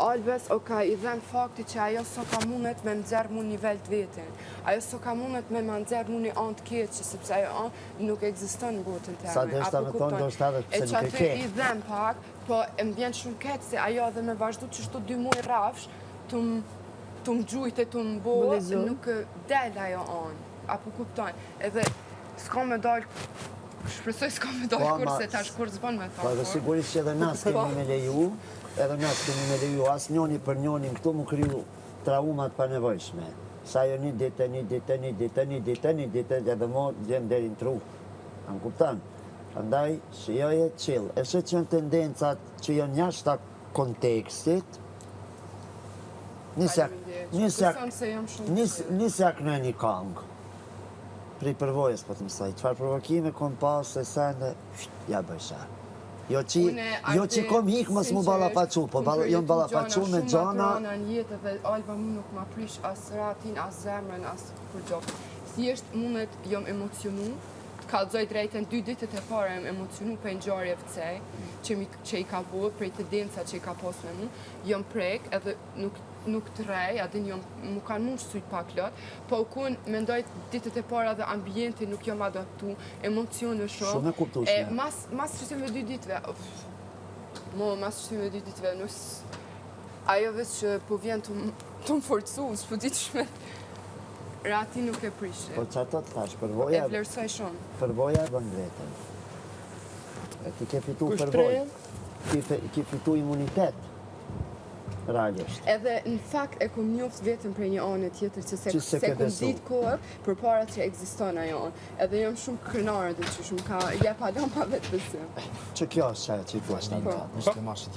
Albes, I dhem fakti që ajo so ka mundet me nxerë mu nivel të vetin. Ajo so ka mundet me nxerë mu një anë të keqë, sepse ajo anë nuk ekziston në botën teme. Sa dhe është ta me tonë, do është edhe pëse nuk e ke. E që aty I dhem pak, po e më vjen shumë keqë se ajo edhe me vazhdu që shto 2 muaj rafsh, të më gjujt e të më bo, nuk del ajo anë. Apo kuptojnë. Edhe s'ka me dalë, shpresoj s'ka me dalë kurse tash kur zbon me thamë. Po edhe sigurisht që edhe nas kemi me leju, asë njoni për njoni këtu mu kryu traumat pa nevojshme. Sa jo një ditë, edhe mo gjem deri në tru. Am kuptan? Andaj, shijoje qilë. E që janë tendencat që janë jashta kontekstit, nisjak në një kangë. Prej përvojës, po të mësaj. Qfar provokime kom pasë, se sende, ja bëjshë. Jo që kom hikë mësë mu balapacu, po jo më balapacu me gjana. Shumë në jetë dhe Alba mu nuk ma prish as ratin, as zemrën, as përgjok. Thjesht mundet jom emocionu, të kalzoj drejten 2 ditët e pare jom emocionu për ngjarje vcej, që I ka bo, prej tendenca që I ka pos me mu, jom prek edhe nuk të rej, adin mu kanë mund shësujt pak lot, po kun mendoj ditët e para dhe ambienti nuk jom adaptu, emocione shumë. Shumë e kuptushme. Mas qështime 2 ditëve, mas qështime 2 ditëve, ajo veç që po vjen të më forcu, s'po ditë shme, rati nuk e prishe. Po që ato të thash, përvoja... E vlerësoj shumë. Përvoja e bën drejten. E ti ke fitu përvoj. Ki fitu imunitet. Realisht. Edhe në fakt e kom njoft vetëm për një anë tjetër që se kom ditë kohë për para që ekziston ajo anë. Edhe jam shumë krenare dhe që shumë ka jepa dama vetë besim. Që kjo është që I thua shtë?